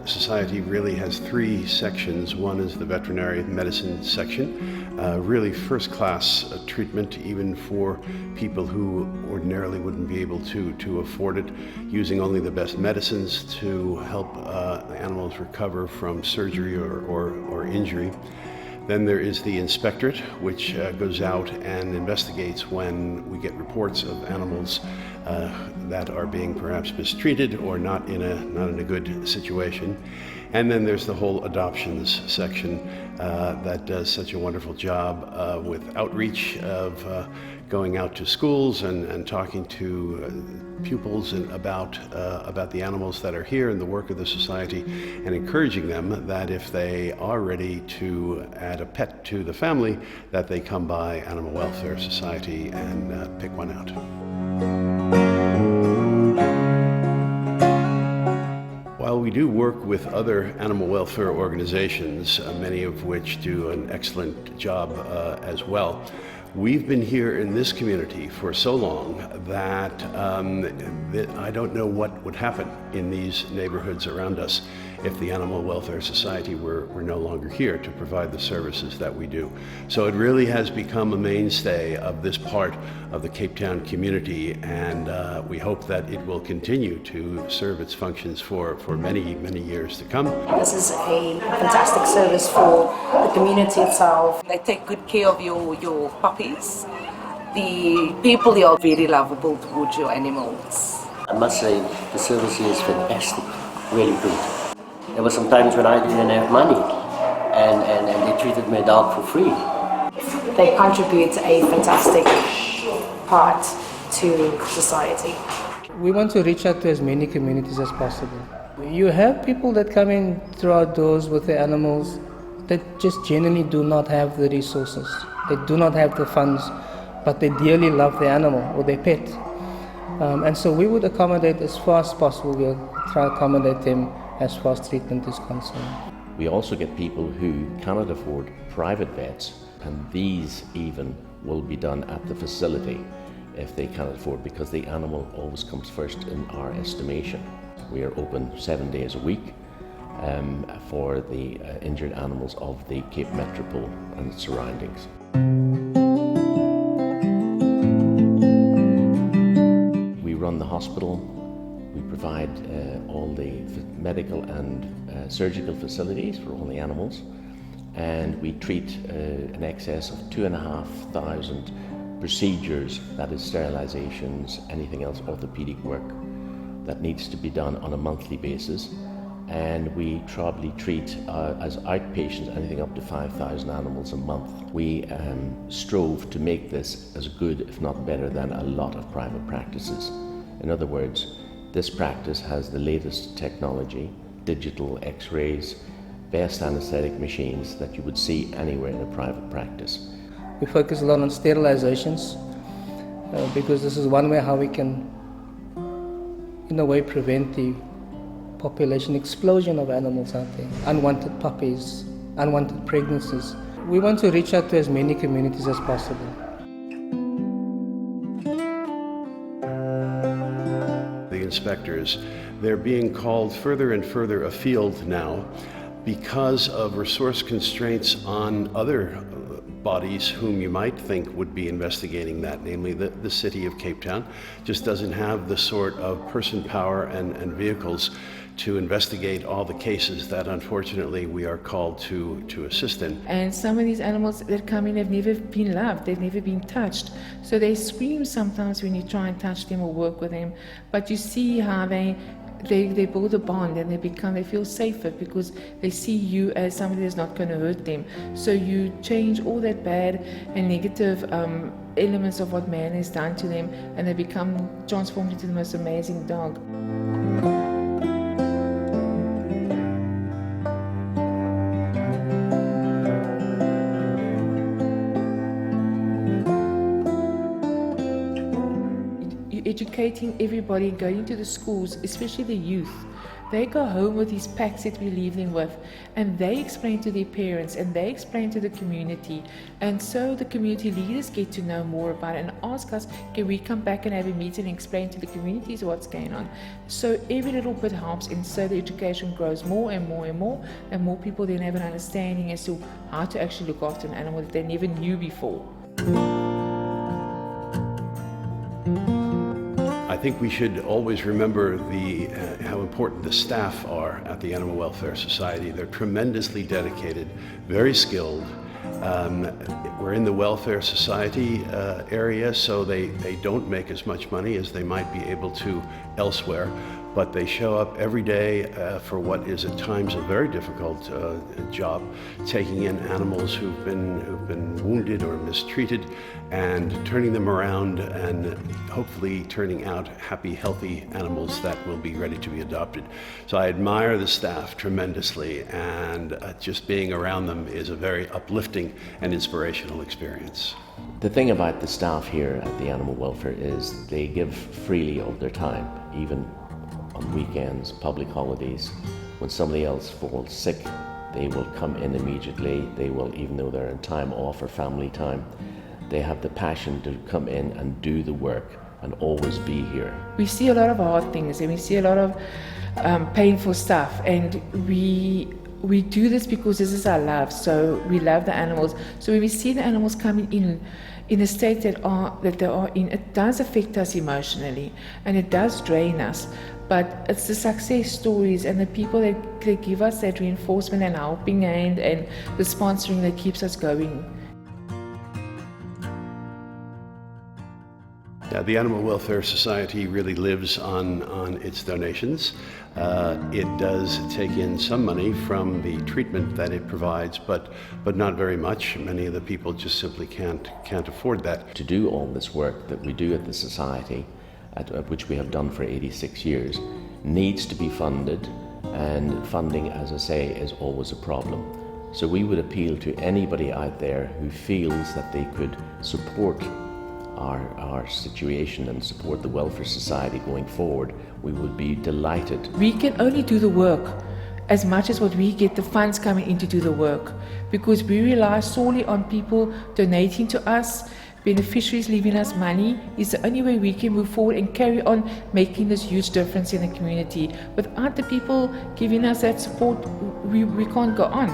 Society really has three sections. One is the veterinary medicine section, really first-class treatment even for people who ordinarily wouldn't be able to afford it, using only the best medicines to help animals recover from surgery or injury. Then there is the inspectorate, which goes out and investigates when we get reports of animals that are being perhaps mistreated or not in a good situation. And then there's the whole adoptions section that does such a wonderful job with outreach of going out to schools and talking to pupils about the animals that are here and the work of the society, and encouraging them that if they are ready to add a pet to the family, that they come by Animal Welfare Society and pick one out. While we do work with other animal welfare organizations, many of which do an excellent job as well, we've been here in this community for so long that I don't know what would happen in these neighborhoods around us if the Animal Welfare Society were no longer here to provide the services that we do. So it really has become a mainstay of this part of the Cape Town community, and we hope that it will continue to serve its functions for many, many years to come. This is a fantastic service for the community itself. They take good care of your puppies. The people here are very lovable towards your animals. I must say the service here is fantastic, really good. There were some times when I didn't have money and they treated my dog for free. They contribute a fantastic part to society. We want to reach out to as many communities as possible. You have people that come in through our doors with their animals that just genuinely do not have the resources. They do not have the funds, but they dearly love their animal or their pet. And so we would accommodate as far as possible. We'll try to accommodate them as far as treatment is concerned. We also get people who cannot afford private vets, and these even will be done at the facility if they cannot afford, because the animal always comes first in our estimation. We are open 7 days a week for the injured animals of the Cape Metropole and its surroundings. We run the hospital. We provide all the medical and surgical facilities for all the animals, and we treat in excess of 2,500 procedures, that is sterilizations, anything else orthopedic work that needs to be done on a monthly basis. And we probably treat as outpatients anything up to 5,000 animals a month. We strove to make this as good, if not better, than a lot of private practices. In other words, this practice has the latest technology, digital x-rays, best anesthetic machines that you would see anywhere in a private practice. We focus a lot on sterilizations because this is one way how we can, in a way, prevent the population explosion of animals out there. Unwanted puppies, unwanted pregnancies. We want to reach out to as many communities as possible. The inspectors, they're being called further and further afield now because of resource constraints on other bodies whom you might think would be investigating that, namely the City of Cape Town just doesn't have the sort of person power and vehicles to investigate all the cases that unfortunately we are called to assist in. And some of these animals that come in have never been loved, they've never been touched. So they scream sometimes when you try and touch them or work with them, but you see how they build a bond and they feel safer because they see you as somebody that's not going to hurt them. So you change all that bad and negative elements of what man has done to them, and they become transformed into the most amazing dog. Educating everybody, going to the schools, especially the youth, They go home with these packs that we leave them with, and they explain to their parents, and they explain to the community. And so the community leaders get to know more about it and ask us, can we come back and have a meeting and explain to the communities what's going on? So every little bit helps, and so the education grows more and more and more, and more people then have an understanding as to how to actually look after an animal that they never knew before. I think we should always remember how important the staff are at the Animal Welfare Society. They're tremendously dedicated, very skilled. We're in the Welfare Society area, so they don't make as much money as they might be able to elsewhere, but they show up every day for what is at times a very difficult job, taking in animals who've been wounded or mistreated and turning them around and hopefully turning out happy, healthy animals that will be ready to be adopted. So I admire the staff tremendously, and just being around them is a very uplifting and inspirational experience. The thing about the staff here at the Animal Welfare is they give freely of their time, even on weekends, public holidays. When somebody else falls sick, they will come in immediately. They will, even though they're in time off or family time, they have the passion to come in and do the work and always be here. We see a lot of hard things, and we see a lot of painful stuff, and we do this because this is our love. So we love the animals. So when we see the animals coming in the state that they are in, it does affect us emotionally, and it does drain us. But it's the success stories and the people that give us that reinforcement and helping hand and the sponsoring that keeps us going. The Animal Welfare Society really lives on its donations. It does take in some money from the treatment that it provides, but not very much. Many of the people just simply can't afford that. To do all this work that we do at the Society, which we have done for 86 years, needs to be funded, and funding, as I say, is always a problem. So we would appeal to anybody out there who feels that they could support our situation and support the Welfare Society going forward. We would be delighted. We can only do the work as much as what we get the funds coming in to do the work, because we rely solely on people donating to us. Beneficiaries leaving us money is the only way we can move forward and carry on making this huge difference in the community. Without the people giving us that support, we can't go on.